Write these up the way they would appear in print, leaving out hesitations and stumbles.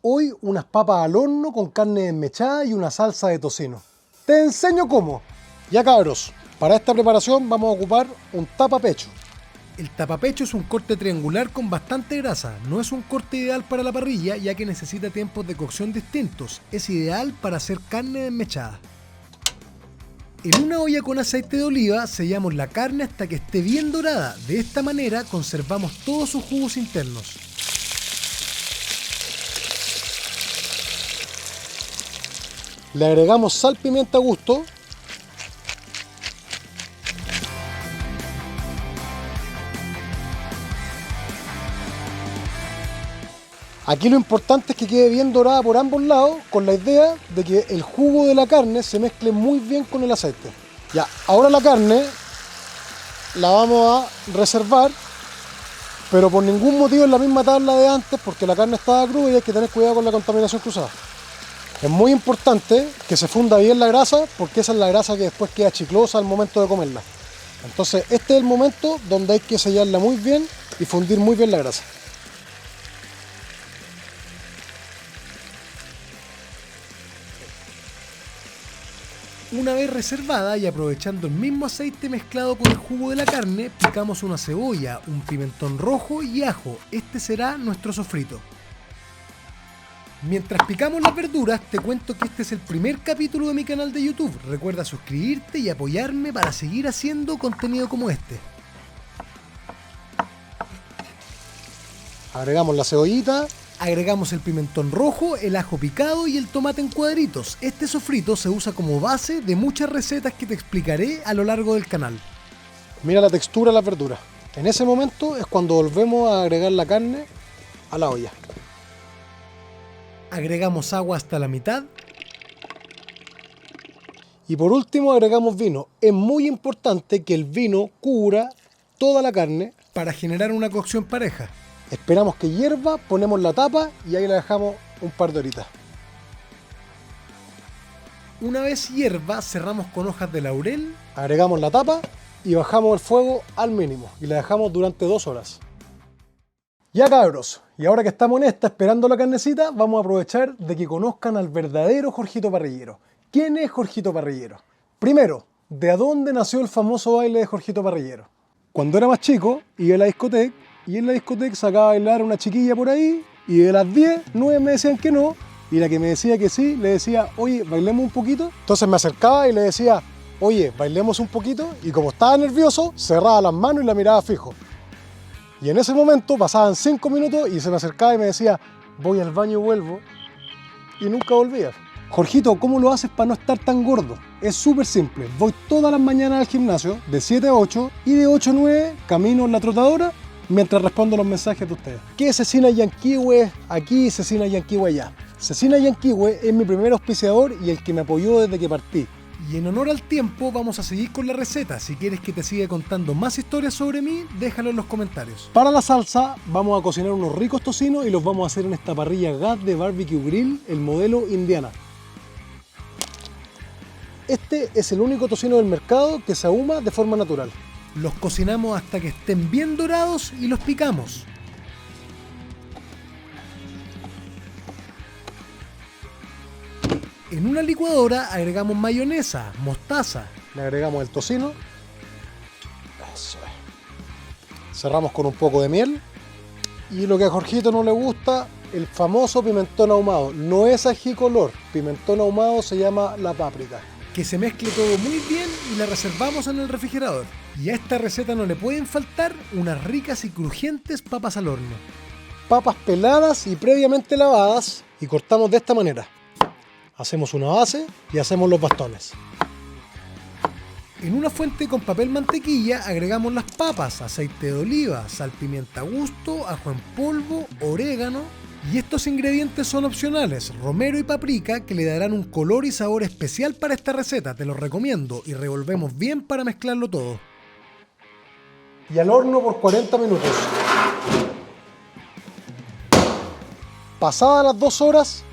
Hoy unas papas al horno con carne desmechada y una salsa de tocino. Te enseño cómo. Ya cabros, para esta preparación vamos a ocupar un tapapecho. El tapapecho es un corte triangular con bastante grasa. No es un corte ideal para la parrilla ya que necesita tiempos de cocción distintos. Es ideal para hacer carne desmechada. En una olla con aceite de oliva sellamos la carne hasta que esté bien dorada. De esta manera conservamos todos sus jugos internos. Le agregamos sal, pimienta a gusto. Aquí lo importante es que quede bien dorada por ambos lados, con la idea de que el jugo de la carne se mezcle muy bien con el aceite. Ya, ahora la carne la vamos a reservar, pero por ningún motivo en la misma tabla de antes, porque la carne estaba cruda y hay que tener cuidado con la contaminación cruzada. Es muy importante que se funda bien la grasa, porque esa es la grasa que después queda chiclosa al momento de comerla. Entonces este es el momento donde hay que sellarla muy bien y fundir muy bien la grasa. Una vez reservada y aprovechando el mismo aceite mezclado con el jugo de la carne, picamos una cebolla, un pimentón rojo y ajo. Este será nuestro sofrito. Mientras picamos las verduras, te cuento que este es el primer capítulo de mi canal de YouTube. Recuerda suscribirte y apoyarme para seguir haciendo contenido como este. Agregamos la cebollita. Agregamos el pimentón rojo, el ajo picado y el tomate en cuadritos. Este sofrito se usa como base de muchas recetas que te explicaré a lo largo del canal. Mira la textura de las verduras. En ese momento es cuando volvemos a agregar la carne a la olla. Agregamos agua hasta la mitad. Y por último agregamos vino. Es muy importante que el vino cubra toda la carne para generar una cocción pareja. Esperamos que hierva, ponemos la tapa y ahí la dejamos un par de horitas. Una vez hierva, cerramos con hojas de laurel, agregamos la tapa y bajamos el fuego al mínimo y la dejamos durante 2 horas. Ya cabros, y ahora que estamos en esta esperando la carnecita, vamos a aprovechar de que conozcan al verdadero Jorgito Parrillero. ¿Quién es Jorgito Parrillero? Primero, ¿de dónde nació el famoso baile de Jorgito Parrillero? Cuando era más chico, iba a la discoteca y en la discoteca sacaba a bailar a una chiquilla por ahí y de las 10, 9 me decían que no y la que me decía que sí, le decía, oye, bailemos un poquito. Entonces me acercaba y le decía, oye, bailemos un poquito y como estaba nervioso, cerraba las manos y la miraba fijo. Y en ese momento pasaban 5 minutos y se me acercaba y me decía, voy al baño y vuelvo y nunca volvía. Jorgito, ¿cómo lo haces para no estar tan gordo? Es súper simple, voy todas las mañanas al gimnasio de 7 a 8 y de 8 a 9 camino en la trotadora mientras respondo los mensajes de ustedes. ¿Qué es Cecina Yanquihue aquí, Cecina Yanquihue allá? Cecina Yanquihue es mi primer auspiciador y el que me apoyó desde que partí. Y en honor al tiempo vamos a seguir con la receta. Si quieres que te siga contando más historias sobre mí, déjalo en los comentarios. Para la salsa vamos a cocinar unos ricos tocinos y los vamos a hacer en esta parrilla gas de barbecue grill, el modelo Indiana. Este es el único tocino del mercado que se ahuma de forma natural. Los cocinamos hasta que estén bien dorados y los picamos. En una licuadora agregamos mayonesa, mostaza. Le agregamos el tocino. Eso es. Cerramos con un poco de miel. Y lo que a Jorgito no le gusta, el famoso pimentón ahumado. No es ají color. Pimentón ahumado se llama la páprica. Que se mezcle todo muy bien y la reservamos en el refrigerador. Y a esta receta no le pueden faltar unas ricas y crujientes papas al horno. Papas peladas y previamente lavadas y cortamos de esta manera. Hacemos una base y hacemos los bastones. En una fuente con papel mantequilla agregamos las papas, aceite de oliva, sal, pimienta a gusto, ajo en polvo, orégano. Y estos ingredientes son opcionales, romero y paprika, que le darán un color y sabor especial para esta receta, te los recomiendo, y revolvemos bien para mezclarlo todo. Y al horno por 40 minutos. Pasadas las 2 horas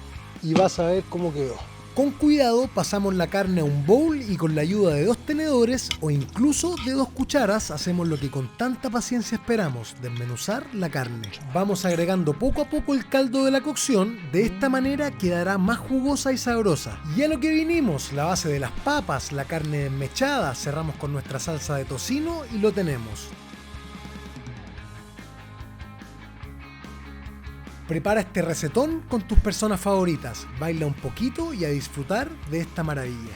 y vas a ver cómo quedó. Con cuidado pasamos la carne a un bowl y con la ayuda de 2 tenedores o incluso de 2 cucharas hacemos lo que con tanta paciencia esperamos, desmenuzar la carne. Vamos agregando poco a poco el caldo de la cocción, de esta manera quedará más jugosa y sabrosa. Y a lo que vinimos, la base de las papas, la carne desmechada, cerramos con nuestra salsa de tocino y lo tenemos. Prepara este recetón con tus personas favoritas, baila un poquito y a disfrutar de esta maravilla.